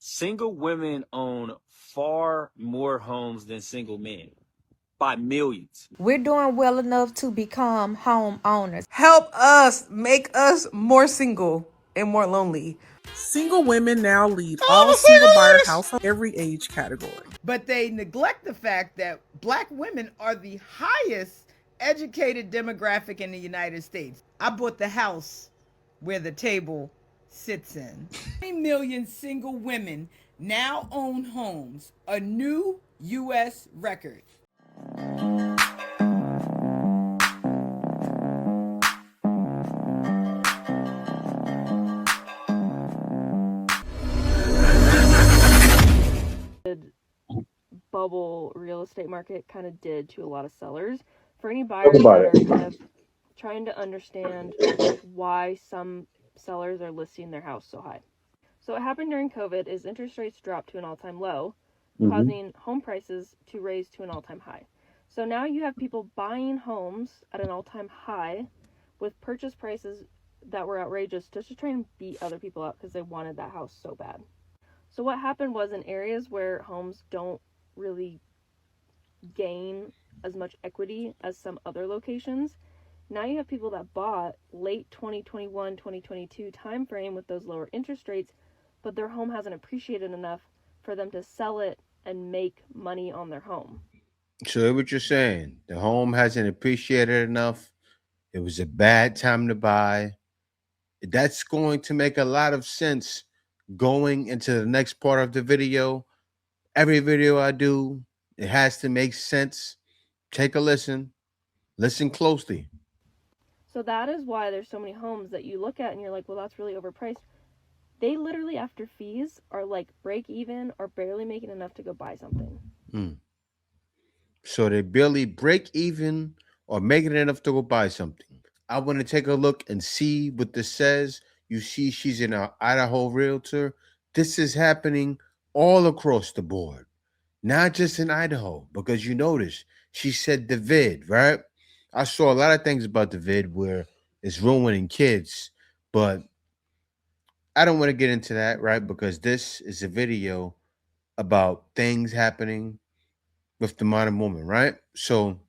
Single women own far more homes than single men by millions. We're doing well enough to become homeowners. Help us make us more single and more lonely. Single women now lead all single buyer households every age category. But they neglect the fact that Black women are the highest educated demographic in the United States. I bought the house where the table sits in. 3 million single women now own homes, a new U.S. record. Bubble real estate market kind of did to a lot of sellers. For any buyers that are kind of trying to understand why some sellers are listing their house so high. So what happened during COVID is interest rates dropped to an all-time low, causing home prices to raise to an all-time high. So now you have people buying homes at an all-time high with purchase prices that were outrageous just to try and beat other people out because they wanted that house so bad. So what happened was in areas where homes don't really gain as much equity as some other locations, now you have people that bought late 2021, 2022 timeframe with those lower interest rates, but their home hasn't appreciated enough for them to sell it and make money on their home. So what you're saying, the home hasn't appreciated enough. It was a bad time to buy. That's going to make a lot of sense going into the next part of the video. Every video I do, it has to make sense. Take a listen. Listen closely. So that is why there's so many homes that you look at and you're like, well, that's really overpriced. They literally, after fees, are like break even or barely making enough to go buy something. So they barely break even or making enough to go buy something. I want to take a look and see what this says. You see, she's an Idaho realtor. This is happening all across the board, not just in Idaho, because you notice she said the vid, right? I saw a lot of things about the vid where it's ruining kids, but I don't want to get into that, right? Because this is a video about things happening with the modern woman, right? So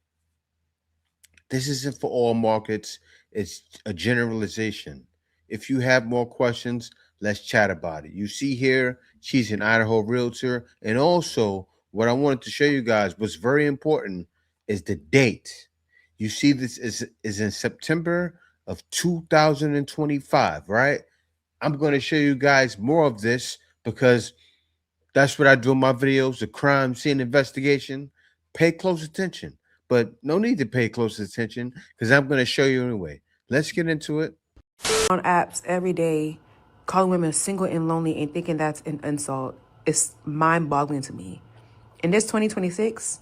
this isn't for all markets. It's a generalization. If you have more questions, let's chat about it. You see here, she's an Idaho realtor. And also, what I wanted to show you guys was very important is the date. You see this is in September of 2025, right? I'm going to show you guys more of this because that's what I do in my videos, the crime scene investigation. Pay close attention, but no need to pay close attention because I'm going to show you anyway. Let's get into it. On apps every day, calling women single and lonely and thinking that's an insult. It's mind-boggling to me. In this 2026,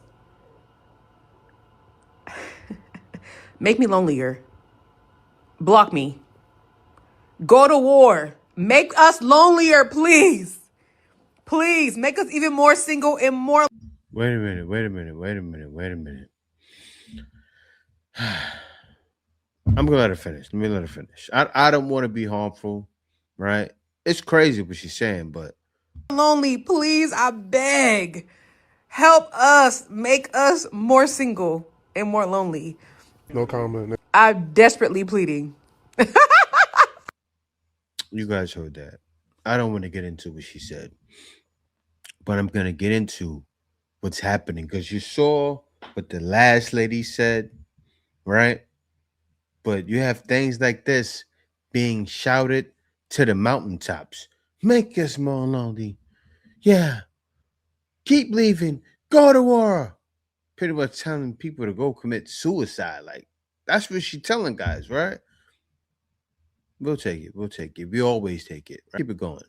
make me lonelier. Block me. Go to war. Make us lonelier, please. Please, make us even more single and more... Wait a minute. I'm gonna let her finish. Let me let her finish. I don't want to be harmful, right? It's crazy what she's saying, but lonely, please, I beg. Help us make us more single and more lonely. No comment. I'm desperately pleading. you guys heard that. I don't want to get into what she said, but I'm gonna get into what's happening because you saw what the last lady said, right? But you have things like this being shouted to the mountaintops. Make us more lonely. Yeah. Keep leaving. Go to war. Pretty much telling people to go commit suicide. Like, that's what she's telling guys, right? We'll take it. We'll take it. We always take it. Right? Keep it going.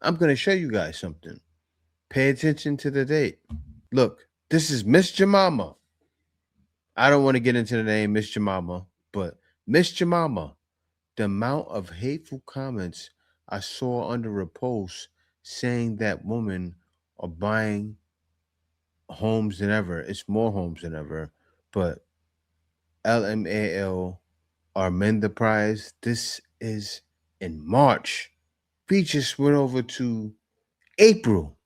I'm going to show you guys something. Pay attention to the date. Look, this is Miss Jemima. I don't want to get into the name Miss Jemima, but Miss Jemima, the amount of hateful comments I saw under a post saying that women are buying homes than ever. It's more homes than ever. But LMAL are men the prize. This is in March. We just went over to April.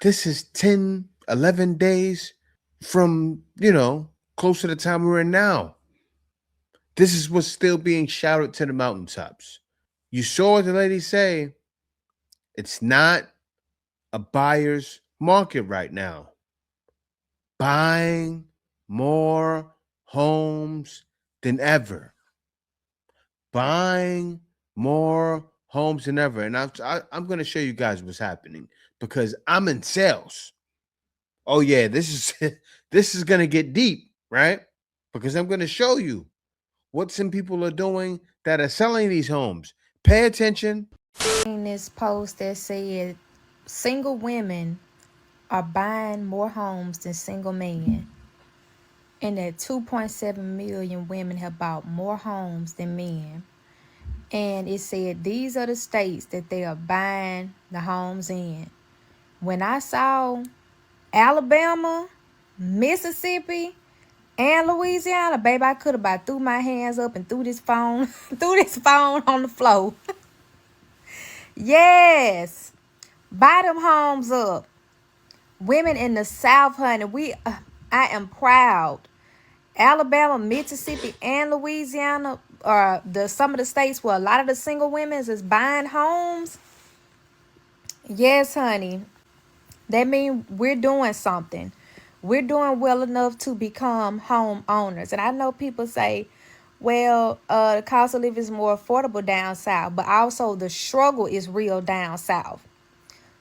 This is 10, 11 days from, close to the time we're in now. This is what's still being shouted to the mountaintops. You saw what the lady say. It's not a buyer's market right now. Buying more homes than ever. Buying more homes than ever. And I'm going to show you guys what's happening because I'm in sales. Oh yeah, this is going to get deep, right? Because I'm going to show you what some people are doing that are selling these homes. Pay attention. In this post that said single women are buying more homes than single men, and that 2.7 million women have bought more homes than men. And it said these are the states that they are buying the homes in. When I saw Alabama, Mississippi, and Louisiana, baby, I could have about threw my hands up and threw this phone on the floor. Yes, buy them homes up. Women in the South, honey, I am proud. Alabama, Mississippi, and Louisiana are some of the states where a lot of the single women is buying homes. Yes, honey. That means we're doing something. We're doing well enough to become homeowners. And I know people say, well, the cost of living is more affordable down south, but also the struggle is real down south.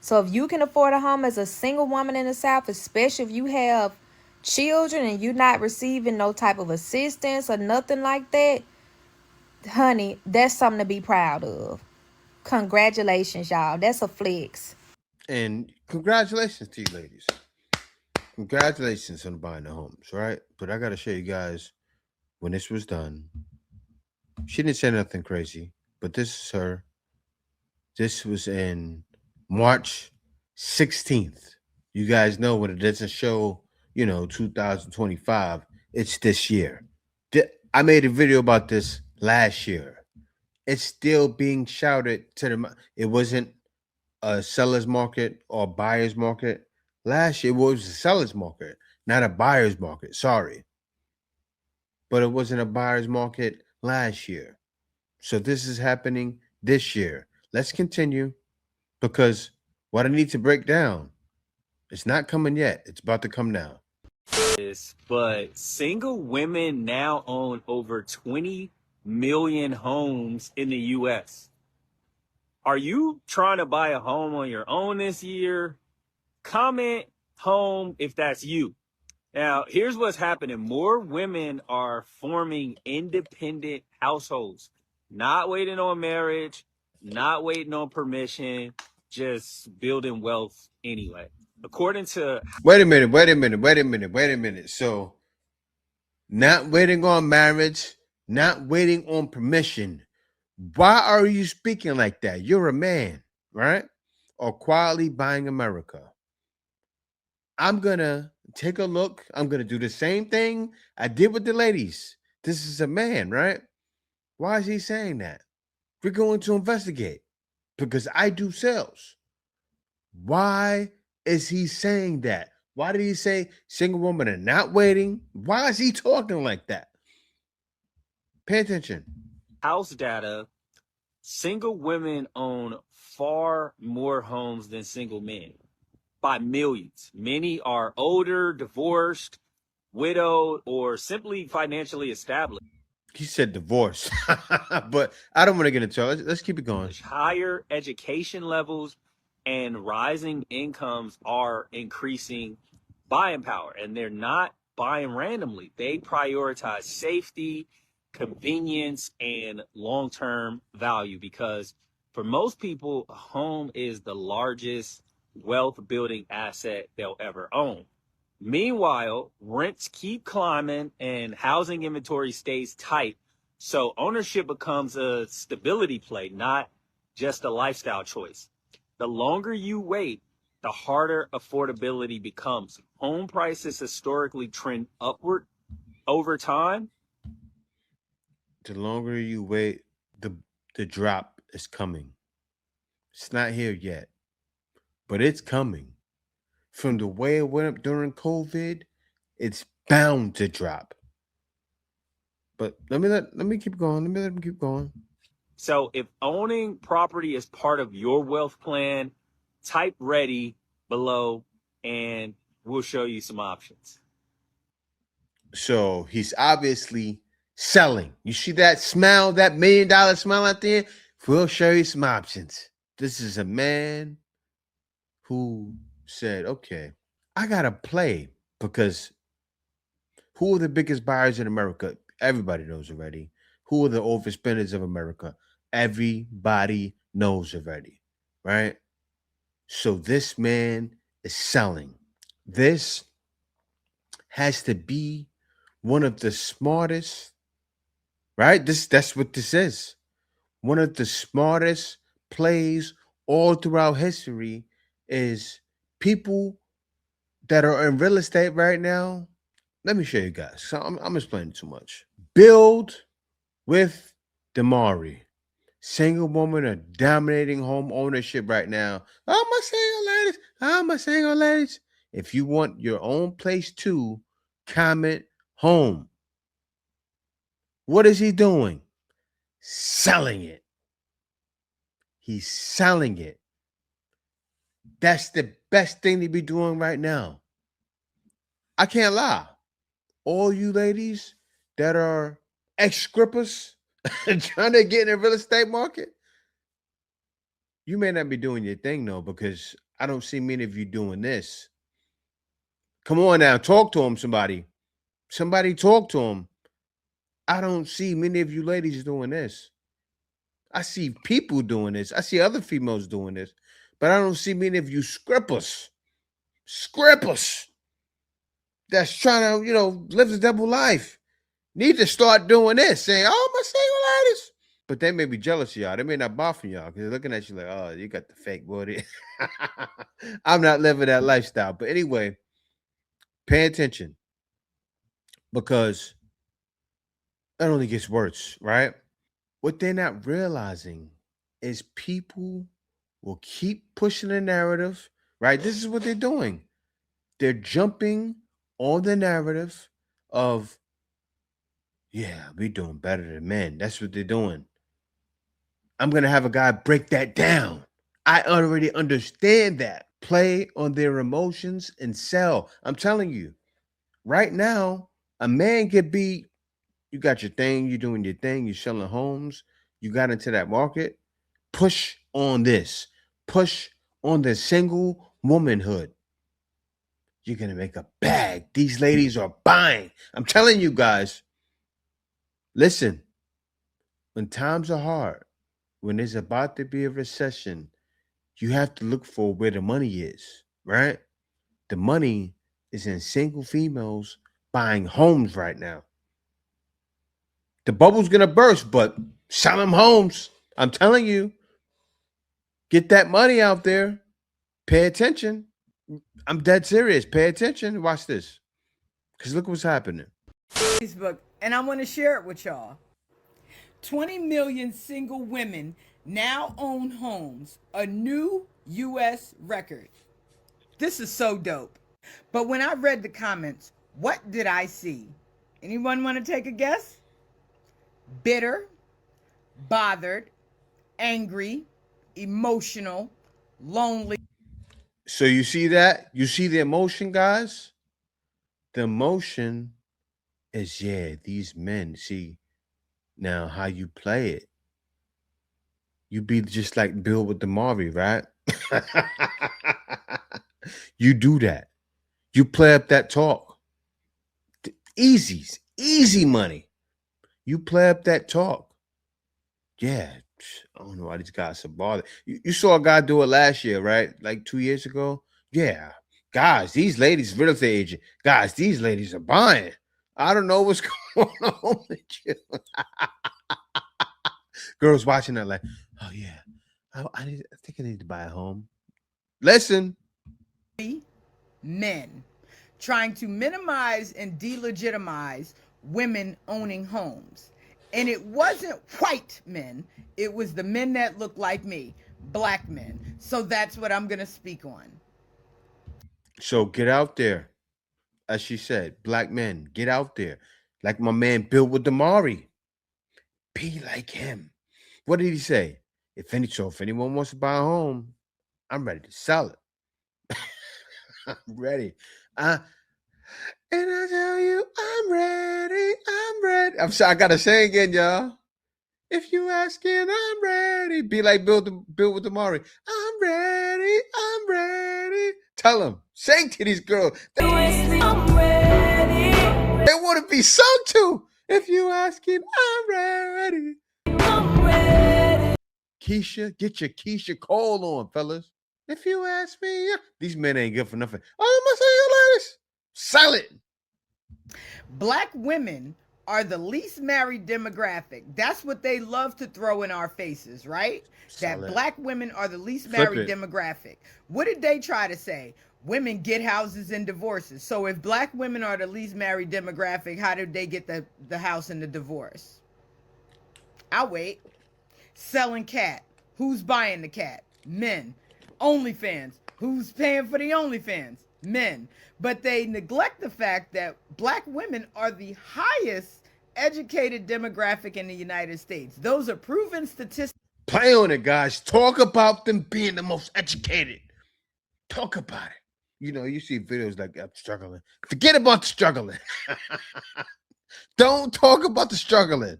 So if you can afford a home as a single woman in the South, especially if you have children and you're not receiving no type of assistance or nothing like that, honey, that's something to be proud of. Congratulations, y'all. That's a flex. And congratulations to you ladies. Congratulations on buying the homes, right? But I got to show you guys when this was done. She didn't say nothing crazy, but this is her. This was in March 16th. You guys know when it doesn't show, 2025, it's this year. I made a video about this last year. It's still being shouted to the. It wasn't a seller's market or buyer's market. Last year it was a seller's market, not a buyer's market. Sorry. But it wasn't a buyer's market last year. So this is happening this year. Let's continue because what I need to break down, it's not coming yet. It's about to come now. But single women now own over 20 million homes in the U.S. Are you trying to buy a home on your own this year? Comment home if that's you. Now, here's what's happening. More women are forming independent households, not waiting on marriage, not waiting on permission, just building wealth anyway. According to... Wait a minute. So, not waiting on marriage, not waiting on permission. Why are you speaking like that? You're a man, right? Or quietly buying America. I'm going to take a look. I'm going to do the same thing I did with the ladies. This is a man, right? Why is he saying that? We're going to investigate because I do sales. Why is he saying that? Why did he say single women are not waiting? Why is he talking like that? Pay attention. House data, single women own far more homes than single men by millions. Many are older, divorced, widowed, or simply financially established. He said divorce, but I don't want to get into it. Let's keep it going. Higher education levels and rising incomes are increasing buying power, and they're not buying randomly. They prioritize safety, convenience, and long-term value because for most people, a home is the largest wealth building asset they'll ever own. Meanwhile, rents keep climbing and housing inventory stays tight. So ownership becomes a stability play, not just a lifestyle choice. The longer you wait, the harder affordability becomes. Home prices historically trend upward over time. The longer you wait, the drop is coming. It's not here yet. but it's coming. From the way it went up during COVID, it's bound to drop. But let me keep going. Let me keep going. So if owning property is part of your wealth plan, type ready below and we'll show you some options. So he's obviously selling. You see that smile, that $1 million smile out there? We'll show you some options. This is a man who said, okay, I got to play because who are the biggest buyers in America? Everybody knows already. Who are the overspenders of America? Everybody knows already, right? So this man is selling. This has to be one of the smartest, right? That's what this is. One of the smartest plays all throughout history is people that are in real estate right now. Let me show you guys. So I'm explaining too much. Build with Damari. Single women are dominating home ownership right now. Oh, my single ladies. Oh, my single ladies. If you want your own place too, comment home. What is he doing? Selling it. He's selling it. That's the best thing to be doing right now. I can't lie. All you ladies that are ex-scrippers trying to get in the real estate market, you may not be doing your thing though, because I don't see many of you doing this. Come on now, talk to him, somebody. Somebody talk to him. I don't see many of you ladies doing this. I see people doing this. I see other females doing this, but I don't see many of you scrippers that's trying to, live the double life. Need to start doing this, saying, oh, my single ladies. But they may be jealous of y'all. They may not buy from y'all because they're looking at you like, oh, you got the fake booty. I'm not living that lifestyle. But anyway, pay attention because it only gets worse, right? What they're not realizing is people will keep pushing the narrative, right? This is what they're doing. They're jumping on the narrative of, yeah, we're doing better than men. That's what they're doing. I'm going to have a guy break that down. I already understand that. Play on their emotions and sell. I'm telling you, right now, a man could be, you got your thing, you're doing your thing, you're selling homes, you got into that market. Push on this. Push on the single womanhood. You're going to make a bag. These ladies are buying. I'm telling you guys, listen, when times are hard, when there's about to be a recession, you have to look for where the money is, right? The money is in single females buying homes right now. The bubble's going to burst, but sell them homes. I'm telling you, get that money out there. Pay attention. I'm dead serious. Pay attention. Watch this. Because look what's happening. Facebook, and I want to share it with y'all. 20 million single women now own homes, a new U.S. record. This is so dope. But when I read the comments, what did I see? Anyone want to take a guess? Bitter, bothered, angry, emotional, lonely. So you see that? You see the emotion, guys? The emotion is, yeah, these men. See, now how you play it. You be just like Bill with the Marvy, right? You do that. You play up that talk. Easy money. You play up that talk. Yeah. I don't know why these guys are bothered. You saw a guy do it last year, right? Like 2 years ago. Yeah. Guys, these ladies, real estate agent. Guys, these ladies are buying. I don't know what's going on with you. Girls watching that like, oh yeah, I think I need to buy a home. Listen. Men trying to minimize and delegitimize women owning homes. And it wasn't white men. It was the men that looked like me. black men. So that's what I'm going to speak on. So get out there. As she said, black men, get out there. Like my man Bill with Damari. Be like him. What did he say? If anyone wants to buy a home, I'm ready to sell it. I'm ready. And I tell you, I'm ready. I'm ready. I'm sorry, I gotta say again, y'all. If you asking, I'm ready. Be like Bill with Damari. I'm ready. I'm ready. Tell them. Sing to these girls. They want to be sung to. If you asking, I'm ready. Keisha, get your Keisha Cole on, fellas. If you ask me, these men ain't good for nothing. Oh, I'm gonna say you ladies. Silent. Black women are the least married demographic. That's what they love to throw in our faces, right? Silent. That black women are the least married demographic. What did they try to say? Women get houses and divorces. So if black women are the least married demographic, how did they get the house and the divorce? I'll wait. Selling cat. Who's buying the cat? Men. OnlyFans. Who's paying for the OnlyFans? Men. But they neglect the fact that black women are the highest educated demographic in the United States. Those are proven statistics. Play on it, guys. Talk about them being the most educated. Talk about it. You know, you see videos like I'm struggling. Forget about the struggling. Don't talk about the struggling.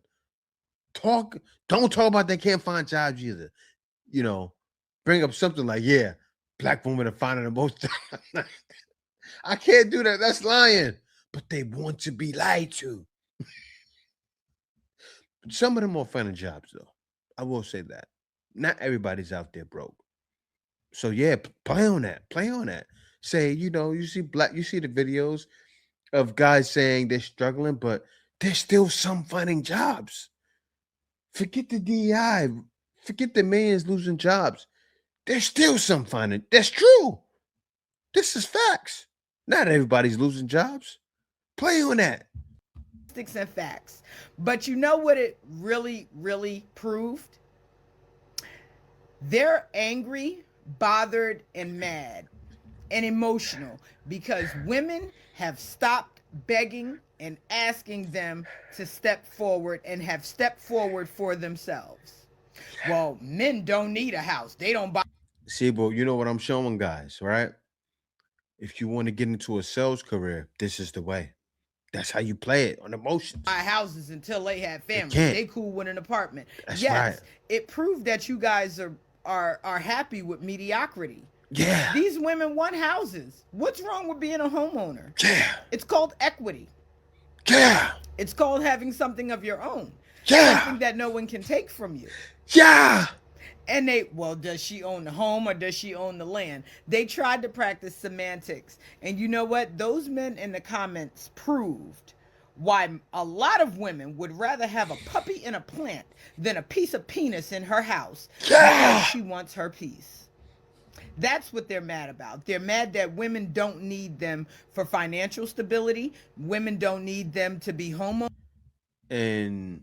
Don't talk about they can't find jobs either. You know, bring up something like, yeah, black women are finding the most jobs. I can't do that. That's lying. But they want to be lied to. Some of them are finding jobs, though. I will say that. Not everybody's out there broke. So yeah, play on that. Play on that. Say, you know, you see the videos of guys saying they're struggling, but there's still some finding jobs. Forget the DEI. Forget the millions losing jobs. There's still some finding. That's true. This is facts. Not everybody's losing jobs. Play on that. Statistics and facts. But you know what it really, really proved? They're angry, bothered, and mad and emotional because women have stopped begging and asking them to step forward and have stepped forward for themselves. Well, men don't need a house. They don't buy. See, but you know what I'm showing, guys, right? If you want to get into a sales career, this is the way. That's how you play it on emotions. Buy houses until they have families. They cool with an apartment. That's yes, right. It proved that you guys are happy with mediocrity. Yeah. These women want houses. What's wrong with being a homeowner? Yeah. It's called equity. Yeah. It's called having something of your own. Yeah. Something that no one can take from you. Yeah. And does she own the home or does she own the land? They tried to practice semantics. And you know what? Those men in the comments proved why a lot of women would rather have a puppy in a plant than a piece of penis in her house. Yeah. Because she wants her piece. That's what they're mad about. They're mad that women don't need them for financial stability. Women don't need them to be homeowners. And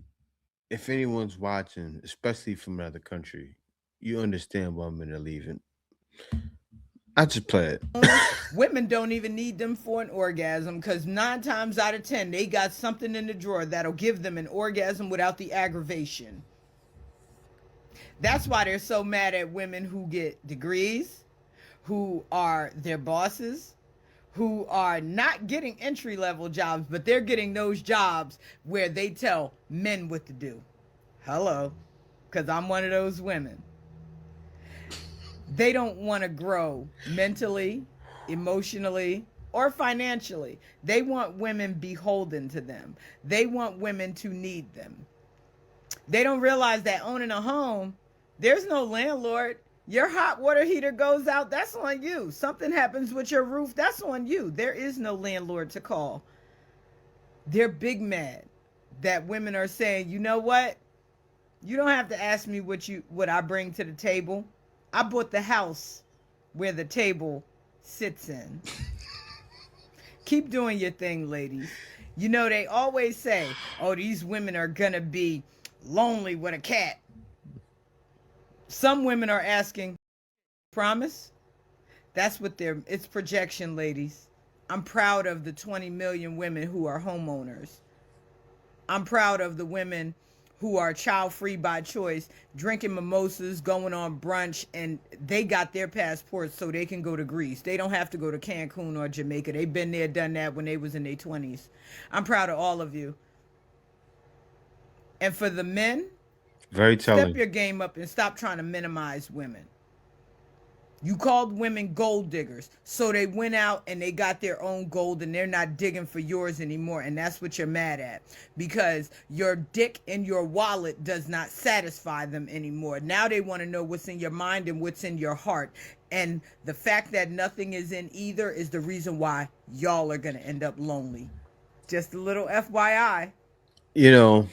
if anyone's watching, especially from another country, you understand why women are leaving. I just play it. Women don't even need them for an orgasm because 9 times out of 10, they got something in the drawer that'll give them an orgasm without the aggravation. That's why they're so mad at women who get degrees, who are their bosses, who are not getting entry-level jobs, but they're getting those jobs where they tell men what to do. Hello, because I'm one of those women. They don't want to grow mentally, emotionally, or financially. They want women beholden to them. They want women to need them. They don't realize that owning a home, there's no landlord. Your hot water heater goes out, that's on you. Something happens with your roof, that's on you. There is no landlord to call. They're big mad that women are saying, you know what? You don't have to ask me what I bring to the table. I bought the house where the table sits in. Keep doing your thing, ladies. You know, they always say, oh, these women are going to be lonely with a cat. Some women are asking, promise? That's what it's projection, ladies. I'm proud of the 20 million women who are homeowners. I'm proud of the women who are child free by choice, drinking mimosas, going on brunch, and they got their passports so they can go to Greece. They don't have to go to Cancun or Jamaica. They've been there, done that when they was in their 20s. I'm proud of all of you. And for the men, Very telling. step your game up and stop trying to minimize women. You called women gold diggers, so they went out and they got their own gold and they're not digging for yours anymore. And that's what you're mad at, because your dick in your wallet does not satisfy them anymore. Now they want to know what's in your mind and what's in your heart. And the fact that nothing is in either is the reason why y'all are going to end up lonely. Just a little FYI. You know,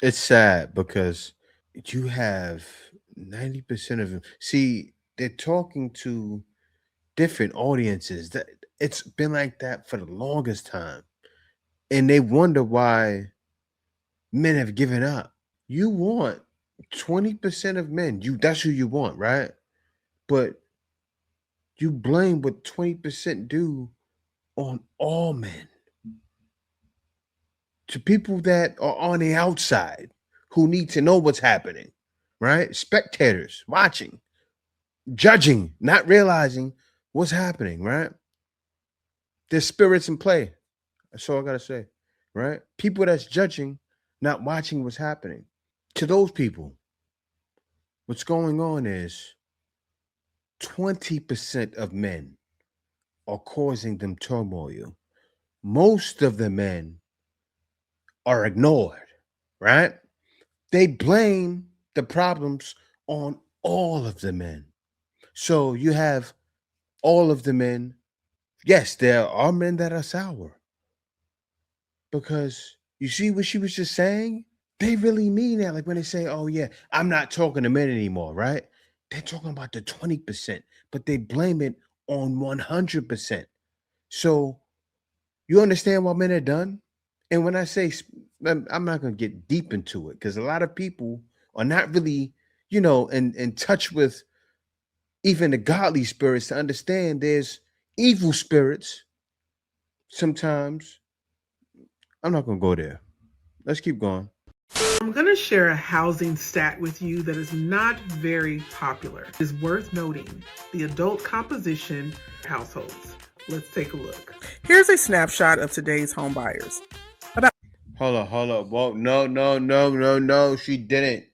it's sad because you have 90% of them. See, they're talking to different audiences. That it's been like that for the longest time. And they wonder why men have given up. You want 20% of men. That's who you want, right? But you blame what 20% do on all men. To people that are on the outside who need to know what's happening, right? Spectators watching, judging, not realizing what's happening, right? There's spirits in play. That's all I got to say, right? People that's judging, not watching what's happening. To those people, what's going on is 20% of men are causing them turmoil. Most of the men are ignored, right? They blame the problems on all of the men. So you have all of the men. Yes, there are men that are sour. Because you see what she was just saying? They really mean that. Like when they say, oh yeah, I'm not talking to men anymore, right? They're talking about the 20%, but they blame it on 100%. So you understand why men are done? And when I say, I'm not going to get deep into it because a lot of people are not really, in touch with even the godly spirits to understand there's evil spirits sometimes. I'm not going to go there. Let's keep going. I'm going to share a housing stat with you that is not very popular. It is worth noting the adult composition households. Let's take a look. Here's a snapshot of today's home buyers. Hold up. Whoa, no. She didn't.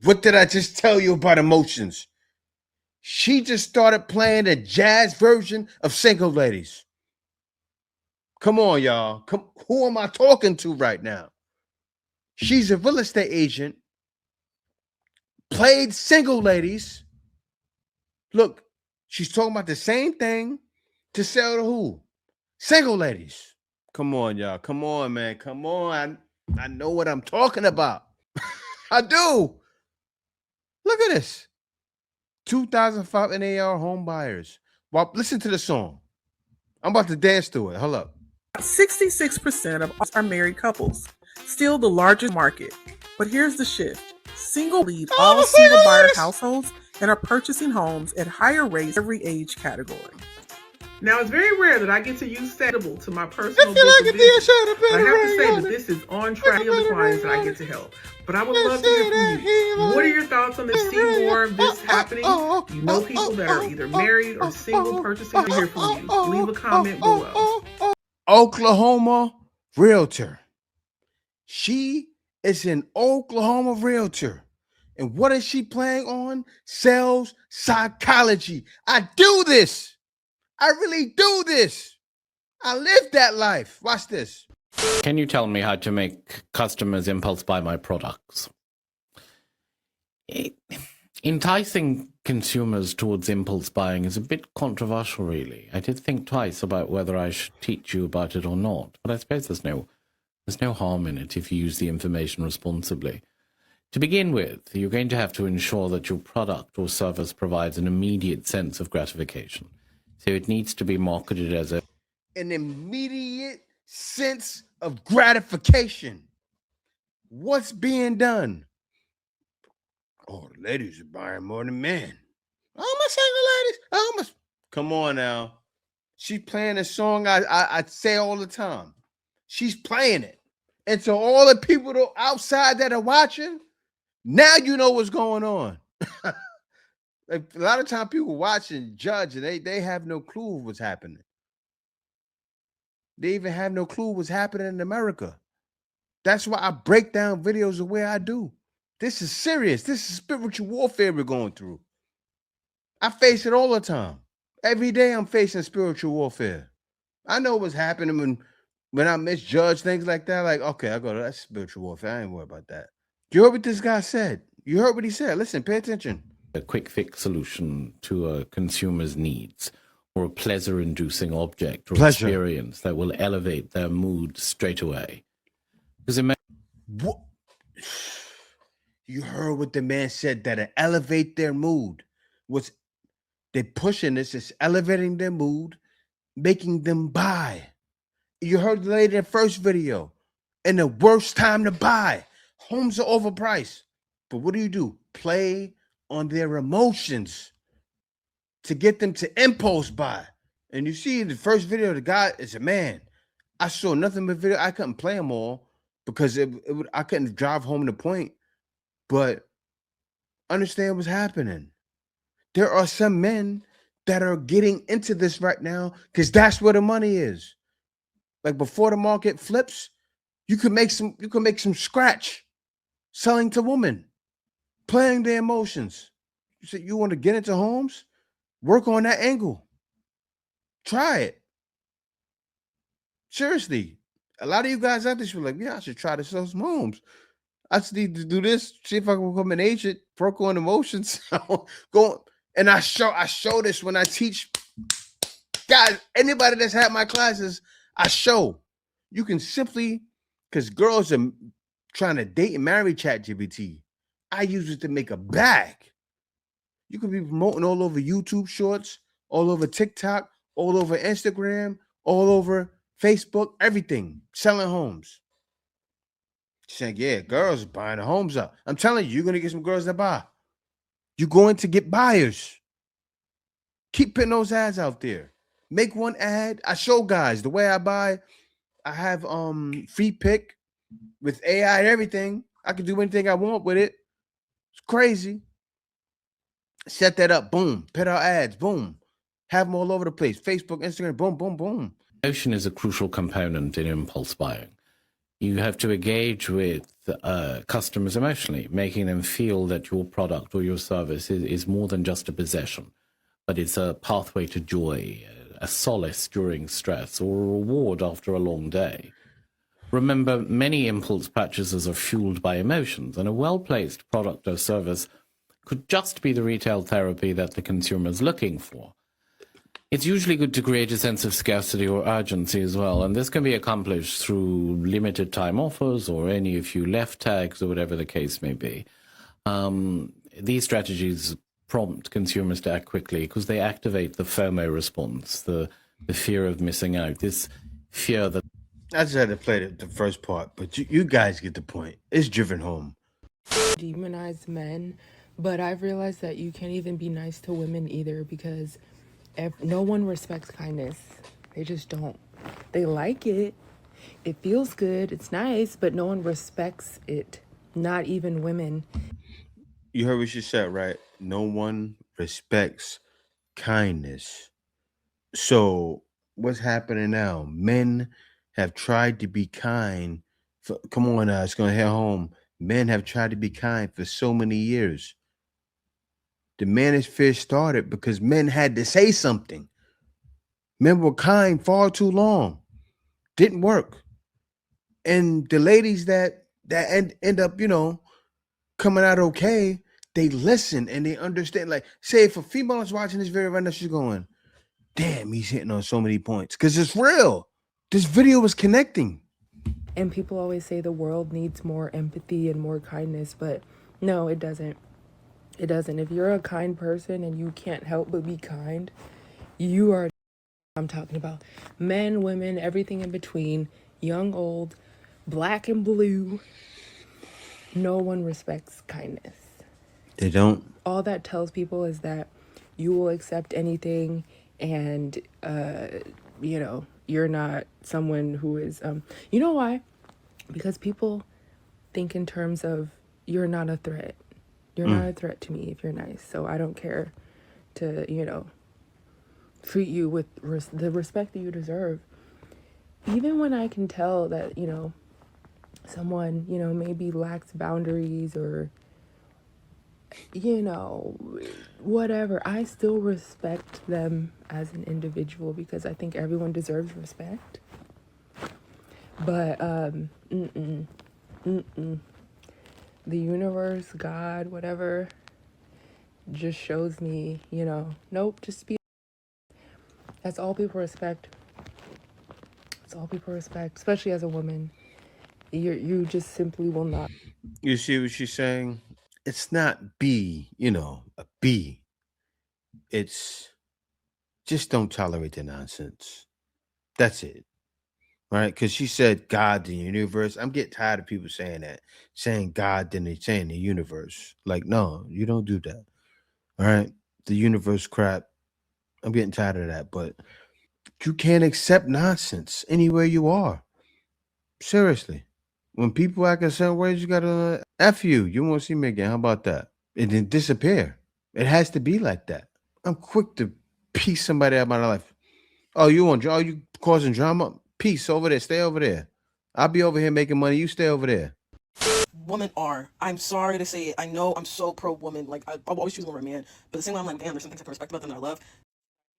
What did I just tell you about emotions? She just started playing a jazz version of Single Ladies. Come on, y'all. Who am I talking to right now? She's a real estate agent. Played Single Ladies. Look, she's talking about the same thing to sell to who? Single Ladies. Come on, y'all. Come on, man. Come on. I know what I'm talking about. I do. Look at this. 2005 NAR home buyers. Well, listen to the song. I'm about to dance to it. Hold up. 66% of us are married couples. Still the largest market. But here's the shift. Single lead all single buyer households and are purchasing homes at higher rates every age category. Now, it's very rare that I get to use Stable to my personal book of business. I have to say that this is on track of the clients that I get to help. But I would love to hear from you. What are your thoughts on this? See more of this happening? You know people that are either married or single purchasing. To hear from you. Leave a comment below. Oklahoma realtor. She is an Oklahoma realtor. And what is she playing on? Sales psychology. I do this. I really do this. I live that life. Watch this. Can you tell me how to make customers impulse buy my products? Enticing consumers towards impulse buying is a bit controversial, really. I did think twice about whether I should teach you about it or not, but I suppose there's no harm in it if you use the information responsibly. To begin with, you're going to have to ensure that your product or service provides an immediate sense of gratification. So it needs to be marketed as an immediate sense of gratification. What's being done? Oh, the ladies are buying more than men. Oh, my single ladies. Oh, my. Come on now. She's playing a song I say all the time. She's playing it. And to all the people outside that are watching, now you know what's going on. Like, a lot of time people watch and judge, and they have no clue what's happening. They even have no clue what's happening in America. That's why I break down videos the way I do. This is serious. This is spiritual warfare we're going through. I face it all the time. Every day I'm facing spiritual warfare. I know what's happening when I misjudge things like that. Like, okay, I go, that's spiritual warfare. I ain't worried about that. You heard what this guy said. You heard what he said. Listen, pay attention. A quick fix solution to a consumer's needs, or a pleasure-inducing object or experience that will elevate their mood straight away. Because what? You heard what the man said, that'll elevate their mood. They're pushing this, it's elevating their mood, making them buy. You heard the lady in the first video. And the worst time to buy. Homes are overpriced. But what do? Play on their emotions to get them to impulse buy. And you see in the first video, the guy is a man. I saw nothing but video. I couldn't play them all because I couldn't drive home the point. But understand what's happening. There are some men that are getting into this right now because that's where the money is. Like, before the market flips, you can make some scratch selling to women, playing their emotions. You say you want to get into homes? Work on that angle. Try it. Seriously. A lot of you guys out there should be like, yeah, I should try to sell some homes. I just need to do this, see if I can become an agent, work on emotions. Go. And I show this when I teach. Guys, anybody that's had my classes, I show. You can simply, because girls are trying to date and marry ChatGPT. I use it to make a bag. You can be promoting all over YouTube Shorts, all over TikTok, all over Instagram, all over Facebook, everything. Selling homes. Saying, yeah, girls are buying the homes up. I'm telling you, you're going to get some girls that buy. You're going to get buyers. Keep putting those ads out there. Make one ad. I show guys the way I buy. I have free pick with AI and everything. I can do anything I want with it. It's crazy. Set that up. Boom. Put out ads. Boom. Have them all over the place. Facebook, Instagram. Boom, boom, boom. Emotion is a crucial component in impulse buying. You have to engage with customers emotionally, making them feel that your product or your service is more than just a possession, but it's a pathway to joy, a solace during stress, or a reward after a long day. Remember, many impulse purchases are fueled by emotions, and a well-placed product or service could just be the retail therapy that the consumer is looking for. It's usually good to create a sense of scarcity or urgency as well, and this can be accomplished through limited time offers or any few left tags or whatever the case may be. These strategies prompt consumers to act quickly because they activate the FOMO response, the fear of missing out, this fear that... I just had to play the first part, but you guys get the point. It's driven home. Demonize men, but I've realized that you can't even be nice to women either because no one respects kindness. They just don't. They like it. It feels good. It's nice, but no one respects it. Not even women. You heard what she said, right? No one respects kindness. So what's happening now? Men have tried to be kind. Come on now, it's going to hit home. Men have tried to be kind for so many years. The manosphere started because men had to say something. Men were kind far too long. Didn't work. And the ladies that end up, coming out okay, they listen and they understand. Like, say if a female is watching this video right now, she's going, damn, he's hitting on so many points. Because it's real. This video is connecting. And people always say the world needs more empathy and more kindness, but no, it doesn't. It doesn't. If you're a kind person and you can't help but be kind, you are... I'm talking about men, women, everything in between, young, old, black and blue. No one respects kindness. They don't. All that tells people is that you will accept anything, and you know, you're not someone who is you know why? Because people think in terms of, you're not a threat. You're not a threat to me if you're nice. So I don't care to, you know, treat you with the respect that you deserve. Even when I can tell that, you know, someone, you know, maybe lacks boundaries or, you know, whatever, I still respect them as an individual because I think everyone deserves respect. But the universe, God, whatever, just shows me, you know, nope, just be. That's all people respect. That's all people respect, especially as a woman. You just simply will not. You see what she's saying? It's not be, you know, a B. It's just don't tolerate the nonsense. That's it. Right? Because she said God, the universe. I'm getting tired of people saying that. Saying God, then they saying the universe. Like, no, you don't do that. All right? The universe crap. I'm getting tired of that. But you can't accept nonsense anywhere you are. Seriously. When people act in certain ways, you gotta F you. You won't see me again. How about that? It didn't disappear. It has to be like that. I'm quick to piece somebody out of my life. Oh, you causing drama? Peace over there. Stay over there. I'll be over here making money. You stay over there. Women are. I'm sorry to say it. I know I'm so pro woman. Like I'll always choose one over a man. But the same way I'm like, damn, there's some things I can respect about them that I love.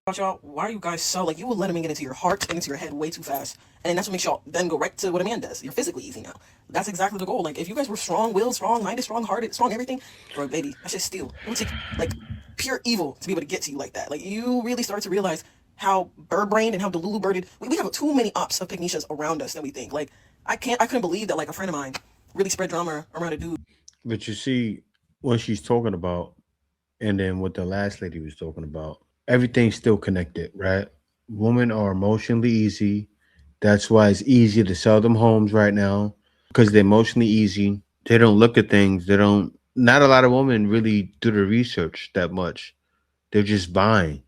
About y'all, why are you guys so like, you will let a man get into your heart and into your head way too fast, and that's what makes y'all then go right to what a man does. You're physically easy now. That's exactly the goal. Like if you guys were strong-willed, strong-minded, strong-hearted, strong everything, bro, baby, that's just steel. It would take like pure evil to be able to get to you like that. Like you really start to realize how bird-brained and how delulu-birded we have too many ops of pygmishas around us than we think. Like I couldn't believe that like a friend of mine really spread drama around a dude. But you see what she's talking about, and then what the last lady was talking about. Everything's still connected, right? Women are emotionally easy. That's why it's easy to sell them homes right now, because they're emotionally easy. They don't look at things. Not a lot of women really do the research that much. They're just buying.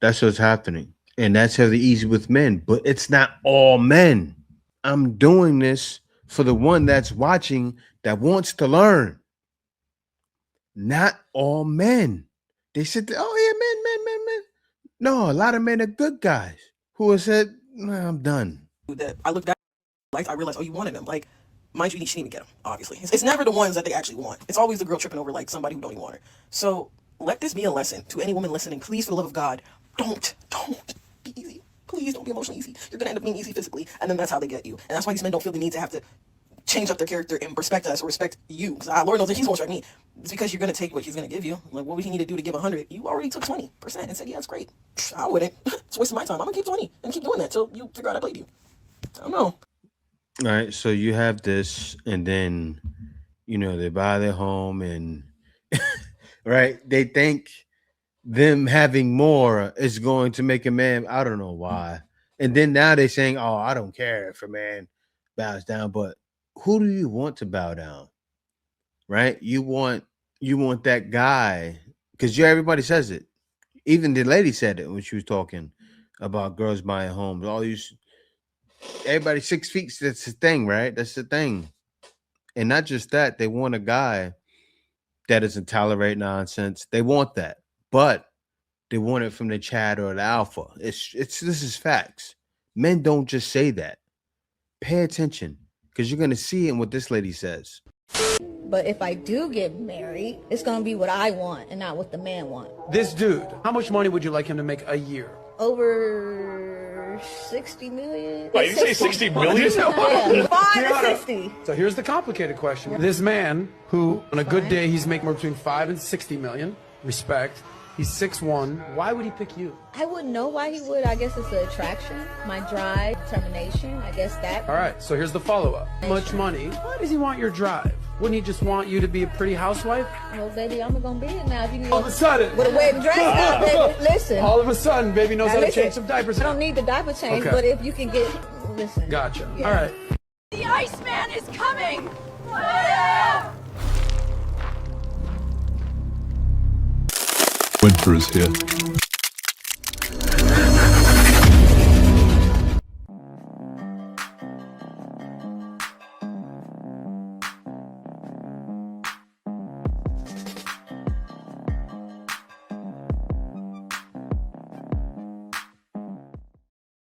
That's what's happening. And that's how they're easy with men. But it's not all men. I'm doing this for the one that's watching that wants to learn. Not all men. They said, oh, yeah, men. No, a lot of men are good guys who have said, nah, I'm done. That I looked at, like I realized, oh, you wanted him. Like, mind you, she didn't even get him, obviously. It's never the ones that they actually want. It's always the girl tripping over like somebody who don't even want her. So let this be a lesson to any woman listening. Please, for the love of God, don't be easy. Please don't be emotionally easy. You're gonna end up being easy physically, and then that's how they get you. And that's why these men don't feel the need to have to change up their character and respect us or respect you. Because Lord knows that he's gonna respect me. It's because you're gonna take what he's gonna give you. Like, what would he need to do to give 100? You already took 20% and said, yeah, that's great. I wouldn't. It's wasting my time. I'm gonna keep 20 and keep doing that till you figure out I played you. I don't know. All right, so you have this, and then they buy their home, and right, they think them having more is going to make a man. I don't know why. And then now they're saying, oh, I don't care if a man bows down, but who do you want to bow down? Right? You want that guy, because everybody says it. Even the lady said it when she was talking about girls buying homes. Everybody 6 feet. That's the thing, right? That's the thing. And not just that, they want a guy that doesn't tolerate nonsense. They want that, but they want it from the Chad or the Alpha. This is facts. Men don't just say that. Pay attention, because you're gonna see in what this lady says. But if I do get married, it's gonna be what I want and not what the man wants. This dude, how much money would you like him to make a year? Over 60 million. Wait, you say 60 million? Yeah, 5 to 60. So here's the complicated question. This man, who on a good day he's making between 5 and 60 million, respect. He's 6'1". Why would he pick you? I wouldn't know why he would. I guess it's the attraction, my drive, determination. I guess that. All right, so here's the follow-up. How much money? Why does he want your drive? Wouldn't he just want you to be a pretty housewife? Well, baby, I'm gonna be it now. If you can all of a sudden. With a wedding dress now, baby. Listen. All of a sudden, baby knows how to change some diapers. I don't need the diaper change, but if you can get, listen. Gotcha. Yeah. All right. The Iceman is coming! Arthur is here.